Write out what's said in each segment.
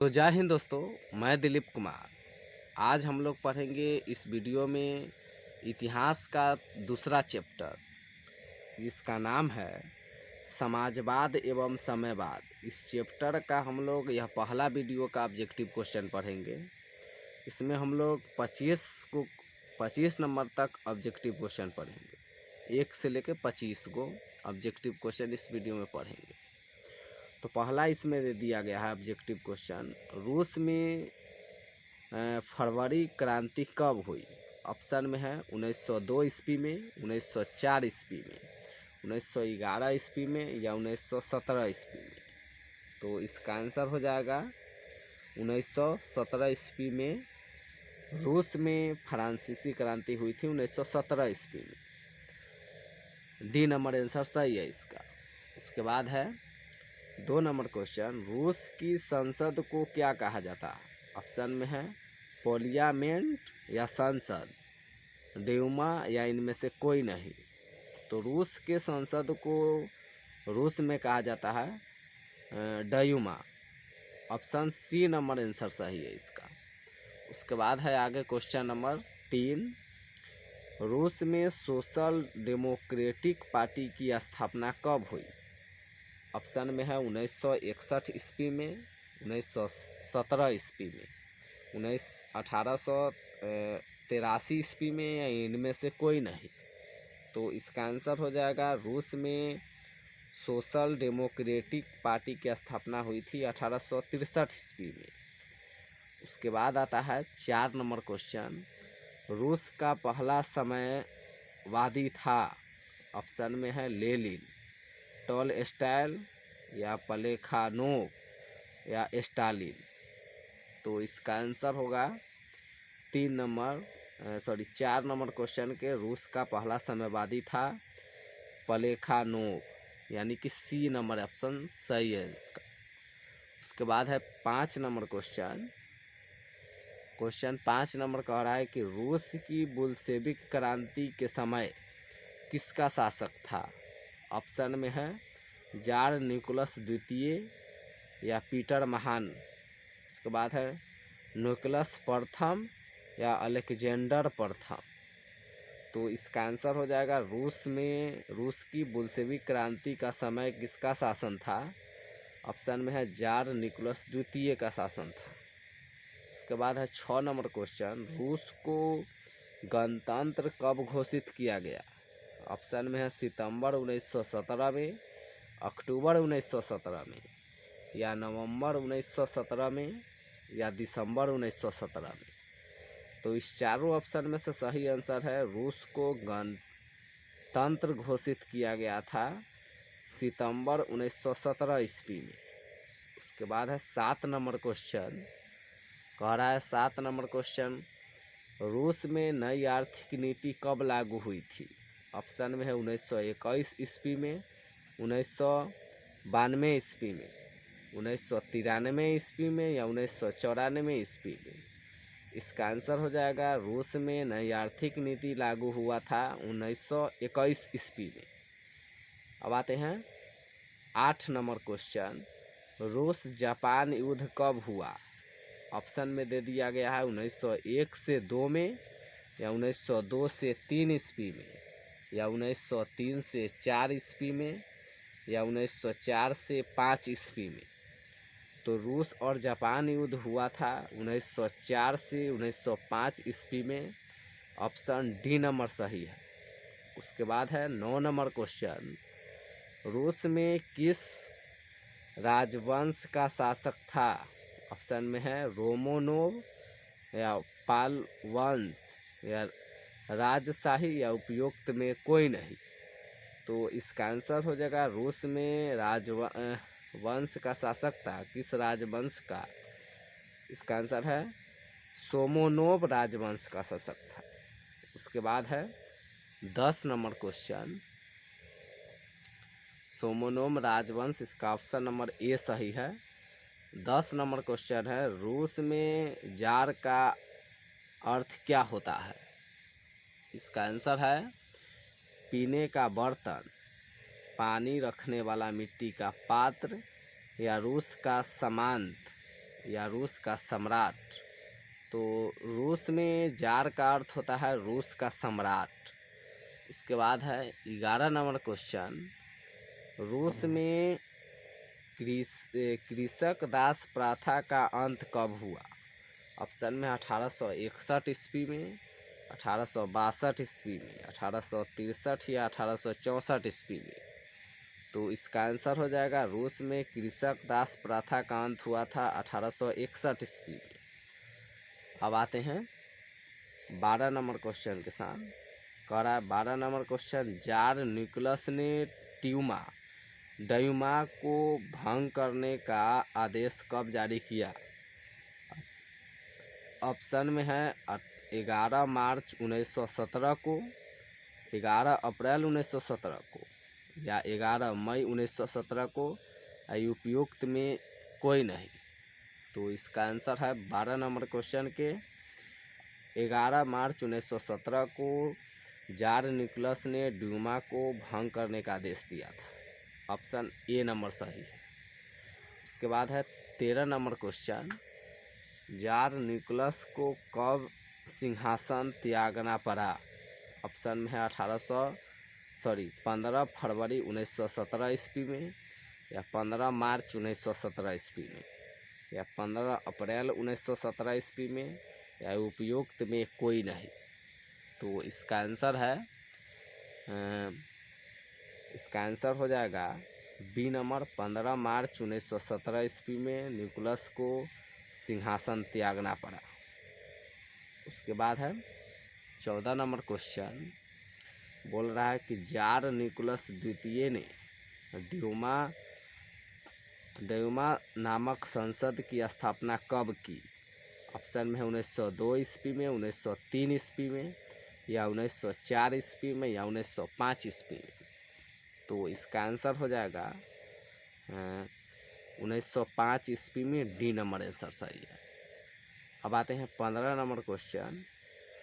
तो जय हिंद दोस्तों। मैं दिलीप कुमार। आज हम लोग पढ़ेंगे इस वीडियो में इतिहास का दूसरा चैप्टर, जिसका नाम है समाजवाद एवं समयवाद। इस चैप्टर का हम लोग यह पहला वीडियो का ऑब्जेक्टिव क्वेश्चन पढ़ेंगे। इसमें हम लोग 25 नंबर तक ऑब्जेक्टिव क्वेश्चन पढ़ेंगे। 1 से लेकर 25 को ऑब्जेक्टिव क्वेश्चन इस वीडियो में पढ़ेंगे। तो पहला इसमें दे दिया गया है ऑब्जेक्टिव क्वेश्चन, रूस में फरवरी क्रांति कब हुई। ऑप्शन में है 1902 ईस्वी में, 1904 ईस्वी में, 1911 ईस्वी में या 1917 ईस्वी में। तो इसका आंसर हो जाएगा 1917 ईस्वी में। रूस में फ्रांसीसी क्रांति हुई थी 1917 ईस्वी में। डी नंबर आंसर सही है इसका। उसके बाद है 2 नंबर क्वेश्चन, रूस की संसद को क्या कहा जाता है। ऑप्शन में है पार्लियामेंट या संसद, ड्यूमा या इनमें से कोई नहीं। तो रूस के संसद को रूस में कहा जाता है ड्यूमा। ऑप्शन सी नंबर आंसर सही है इसका। उसके बाद है आगे क्वेश्चन नंबर 3, रूस में सोशल डेमोक्रेटिक पार्टी की स्थापना कब हुई। ऑप्शन में है 1961 ईस्वी में, 1917 ईस्वी में, 1883 ईस्वी में या इनमें से कोई नहीं। तो इसका आंसर हो जाएगा रूस में सोशल डेमोक्रेटिक पार्टी की स्थापना हुई थी 1863 ईस्वी में। उसके बाद आता है 4 नंबर क्वेश्चन, रूस का पहला समयवादी था। ऑप्शन में है लेनिन, टॉलस्टॉय या प्लेखानोव या स्टालिन। तो इसका आंसर होगा 4 नंबर क्वेश्चन के रूस का पहला समयवादी था प्लेखानोव, यानी कि सी नंबर ऑप्शन सही है इसका। उसके बाद है 5 नंबर क्वेश्चन 5 नंबर कह रहा है कि रूस की बोल्शेविक क्रांति के समय किसका शासक था। ऑप्शन में है जार निकोलस द्वितीय या पीटर महान। उसके बाद है निकोलस प्रथम या अलेक्जेंडर प्रथम। तो इसका आंसर हो जाएगा रूस की बोल्शेविक क्रांति का समय किसका शासन था। ऑप्शन में है जार निकोलस द्वितीय का शासन था। उसके बाद है 6 नंबर क्वेश्चन, रूस को गणतंत्र कब घोषित किया गया। ऑप्शन में है सितंबर 1917 में, अक्टूबर 1917 में, या नवंबर 1917 में, या दिसंबर 1917 में। तो इस चारों ऑप्शन में से सही आंसर है रूस को गणतंत्र घोषित किया गया था सितंबर 1917 ईस्वी में। उसके बाद है 7 नंबर क्वेश्चन कह रहा है 7 नंबर क्वेश्चन, रूस में नई आर्थिक नीति कब लागू हुई थी। ऑप्शन में है 1921 ईस्वी में, 1992 ईस्वी में, 1993 ईस्वी में या 1994 ईस्वी में। इसका आंसर हो जाएगा रूस में नई आर्थिक नीति लागू हुआ था 1921 ईस्वी में। अब आते हैं 8 नंबर क्वेश्चन, रूस जापान युद्ध कब हुआ। ऑप्शन में दे दिया गया है 1901 से 2 में, या 1902 से 3 ईस्वी में, या 1903 से 4 ईस्वी में, या 1904 से 5 ईस्वी में। तो रूस और जापान युद्ध हुआ था 1904 से 1905 ईस्वी में। ऑप्शन डी नंबर सही है। उसके बाद है 9 नंबर क्वेश्चन, रूस में किस राजवंश का शासक था। ऑप्शन में है रोमनोव या पाल वंश या राजशाही या उपयुक्त में कोई नहीं। तो इसका आंसर हो जाएगा रूस में वंश का शासक था किस राजवंश का। इसका आंसर है सोमोनोव राजवंश का शासक था। उसके बाद है 10 नंबर क्वेश्चन, सोमोनोव राजवंश, इसका ऑप्शन नंबर ए सही है। 10 नंबर क्वेश्चन है, रूस में जार का अर्थ क्या होता है। इसका आंसर है पीने का बर्तन, पानी रखने वाला मिट्टी का पात्र, या रूस का सामंत, या रूस का सम्राट? तो रूस में जार का अर्थ होता है रूस का सम्राट। उसके बाद है 11 नंबर क्वेश्चन, रूस में कृषक दास प्रथा का अंत कब हुआ? ऑप्शन में 1861 ईस्वी में, 1862 ईस्वी में, 1863 या 1864 ईस्वी में। तो इसका आंसर हो जाएगा रूस में कृषक दास प्रथा का अंत हुआ था 1861 ईस्वी में। अब आते हैं 12 नंबर क्वेश्चन के साथ। कह रहा है 12 नंबर क्वेश्चन, जार निकोलस ने ड्यूमा को भंग करने का आदेश कब जारी किया? ऑप्शन में है 11 मार्च 1917 को, 11 अप्रैल 1917 को, या 11 मई 1917 को, या उपयुक्त में कोई नहीं। तो इसका आंसर है 12 नंबर क्वेश्चन के 11 मार्च 1917 को जार निकोलस ने ड्यूमा को भंग करने का आदेश दिया था। ऑप्शन ए नंबर सही है। उसके बाद है 13 नंबर क्वेश्चन, जार निकोलस को कब सिंहासन त्यागना पड़ा? ऑप्शन में है 15 फरवरी 1917 ईस्वी में, या 15 मार्च 1917 ईस्वी में, या 15 अप्रैल 1917 ईस्वी में, या उपयुक्त में कोई नहीं। तो इसका आंसर हो जाएगा बी नंबर 15 मार्च 1917 ईस्वी में निकोलस को सिंहासन त्यागना पड़ा। उसके बाद है 14 नंबर क्वेश्चन, बोल रहा है कि जार निकोलस द्वितीय ने ड्यूमा नामक संसद की स्थापना कब की? ऑप्शन में है 1902 ईस्वी में, 1903 ईस्वी में, या 1904 ईस्वी में, या 1905 ईस्वी में। तो इसका आंसर हो जाएगा 1905 ईस्वी में, डी नंबर आंसर सही है। अब आते हैं 15 नंबर क्वेश्चन,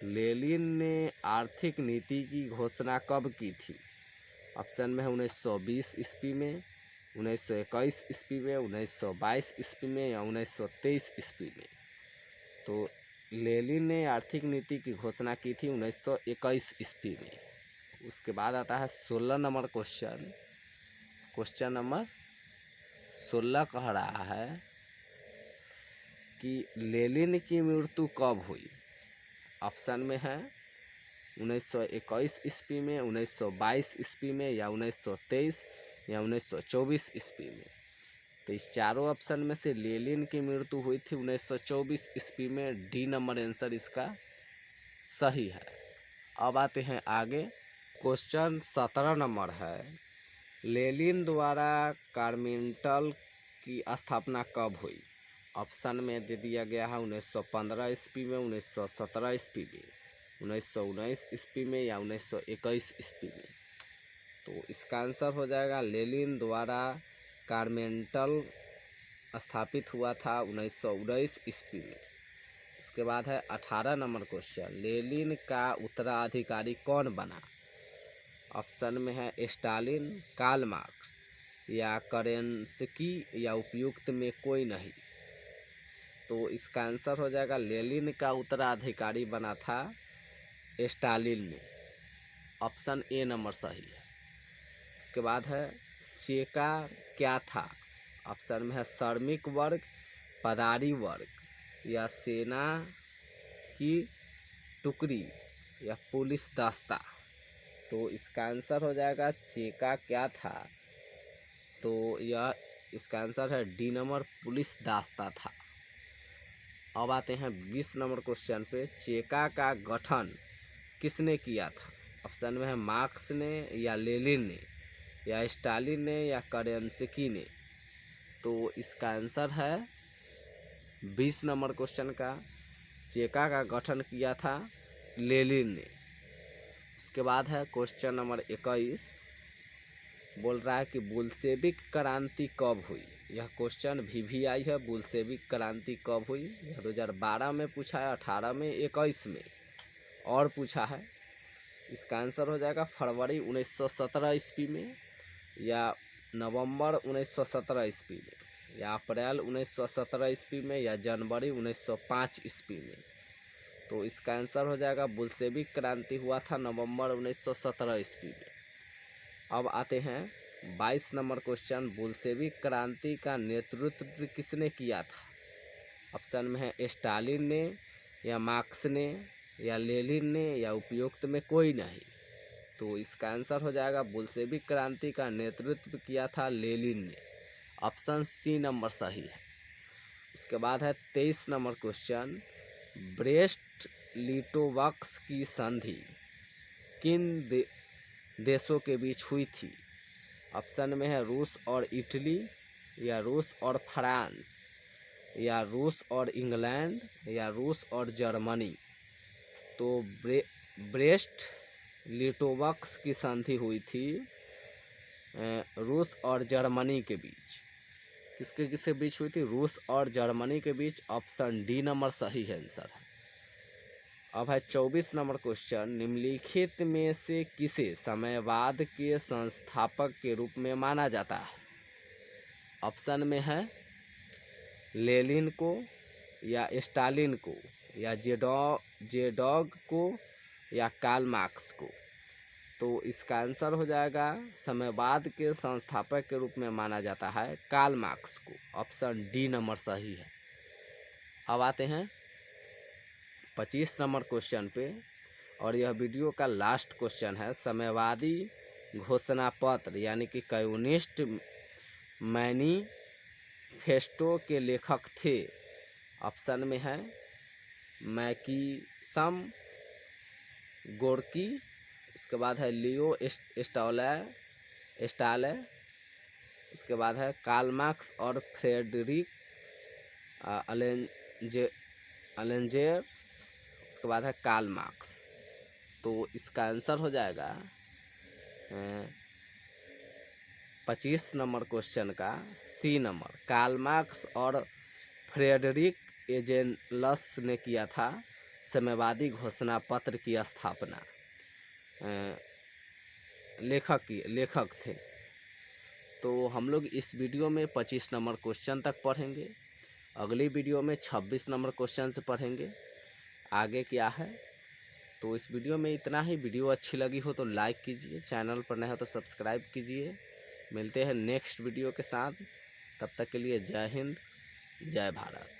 लेनिन ने आर्थिक नीति की घोषणा कब की थी? ऑप्शन में है 1920 ईस्वी में, 1921 ईस्वी में, 1922 ईस्वी में, या 1923 ईस्वी में। तो लेनिन ने आर्थिक नीति की घोषणा की थी 1921 ईस्वी में। उसके बाद आता है 16 नंबर क्वेश्चन नंबर 16 कह रहा है कि लेनिन की मृत्यु कब हुई? ऑप्शन में है 1921 ईस्वी में, 1922 ईस्वी में, या 1923, या 1924 ईस्वी में। तो इस चारों ऑप्शन में से लेनिन की मृत्यु हुई थी 1924 ईस्वी में, डी नंबर आंसर इसका सही है। अब आते हैं आगे, क्वेश्चन 17 नंबर है, लेनिन द्वारा कार्मिंटल की स्थापना कब हुई? ऑप्शन में दे दिया गया है 1915 ईस्वी में, 1917 ईस्वी में, 1919 ईस्वी में, या 1921 ईस्वी में। तो इसका आंसर हो जाएगा लेनिन द्वारा कार्मेंटल स्थापित हुआ था 1919 ईस्वी में। उसके बाद है 18 नंबर क्वेश्चन, लेनिन का उत्तराधिकारी कौन बना? ऑप्शन में है स्टालिन, कार्ल मार्क्स, या केरेंस्की, या उपयुक्त में कोई नहीं। तो इसका आंसर हो जाएगा लेनिन का उत्तराधिकारी बना था स्टालिन ने। ऑप्शन ए नंबर सही है। उसके बाद है चेका क्या था? ऑप्शन में है श्रमिक वर्ग, पदारी वर्ग, या सेना की टुकड़ी, या पुलिस दस्ता। तो इसका आंसर हो जाएगा चेका क्या था? तो यह इसका आंसर है डी नंबर, पुलिस दस्ता था। अब आते हैं 20 नंबर क्वेश्चन पे, चेका का गठन किसने किया था? ऑप्शन में है मार्क्स ने, या लेनिन ने, या स्टालिन ने, या केरेंस्की ने। तो इसका आंसर है 20 नंबर क्वेश्चन का, चेका का गठन किया था लेनिन ने। उसके बाद है क्वेश्चन नंबर 21, बोल रहा है कि बुल्शेविक क्रांति कब हुई? यह क्वेश्चन VVI है, बुल्शेविक क्रांति कब हुई? यह 2012 में पूछा है, 18 में, 21 में और पूछा है। इसका आंसर हो जाएगा फरवरी 1917 ईस्वी में, या नवंबर 1917 ईस्वी में। या अप्रैल 1917 ईस्वी में या जनवरी 1905 ईस्वी में। तो इसका आंसर हो जाएगा बुल्शेविक क्रांति हुआ था नवंबर 1917 ईस्वी में। अब आते हैं 22 नंबर क्वेश्चन, बुल्शेविक क्रांति का नेतृत्व किसने किया था? ऑप्शन में है स्टालिन ने या मार्क्स ने या लेनिन ने या उपयुक्त में कोई नहीं। तो इसका आंसर हो जाएगा बुल्शेविक क्रांति का नेतृत्व किया था लेनिन ने। ऑप्शन सी नंबर सही है। उसके बाद है 23 नंबर क्वेश्चन, ब्रेस्ट लिटोवस्क की संधि किन देशों के बीच हुई थी? ऑप्शन में है रूस और इटली या रूस और फ्रांस या रूस और इंग्लैंड या रूस और जर्मनी। तो ब्रेस्ट लिटोवस्क की संधि हुई थी रूस और जर्मनी के बीच। किसके किसके बीच हुई थी? रूस और जर्मनी के बीच। ऑप्शन डी नंबर सही है आंसर है। अब है 24 नंबर क्वेश्चन, निम्नलिखित में से किसे साम्यवाद के संस्थापक के रूप में माना जाता है? ऑप्शन में है लेनिन को या स्टालिन को या जेडॉग को या कार्ल मार्क्स को। तो इसका आंसर हो जाएगा साम्यवाद के संस्थापक के रूप में माना जाता है कार्ल मार्क्स को। ऑप्शन डी नंबर सही है। अब आते हैं 25 नंबर क्वेश्चन पे, और यह वीडियो का लास्ट क्वेश्चन है। साम्यवादी घोषणा पत्र यानी कि कम्युनिस्ट मैनिफेस्टो के लेखक थे। ऑप्शन में है मैकिसम गोर्की, उसके बाद है लियो स्टाले, उसके बाद है कार्ल मार्क्स और फ्रेडरिक अलेंजेर, उसके बाद है कार्ल मार्क्स। तो इसका आंसर हो जाएगा 25 नंबर क्वेश्चन का सी नंबर, कार्ल मार्क्स और फ्रेडरिक एंजेल्स ने किया था साम्यवादी घोषणा पत्र की स्थापना। लेखक थे। तो हम लोग इस वीडियो में 25 नंबर क्वेश्चन तक पढ़ेंगे। अगली वीडियो में 26 नंबर क्वेश्चन से पढ़ेंगे आगे क्या है। तो इस वीडियो में इतना ही। वीडियो अच्छी लगी हो तो लाइक कीजिए, चैनल पर नए हो तो सब्सक्राइब कीजिए। मिलते हैं नेक्स्ट वीडियो के साथ, तब तक के लिए जय हिंद, जय भारत।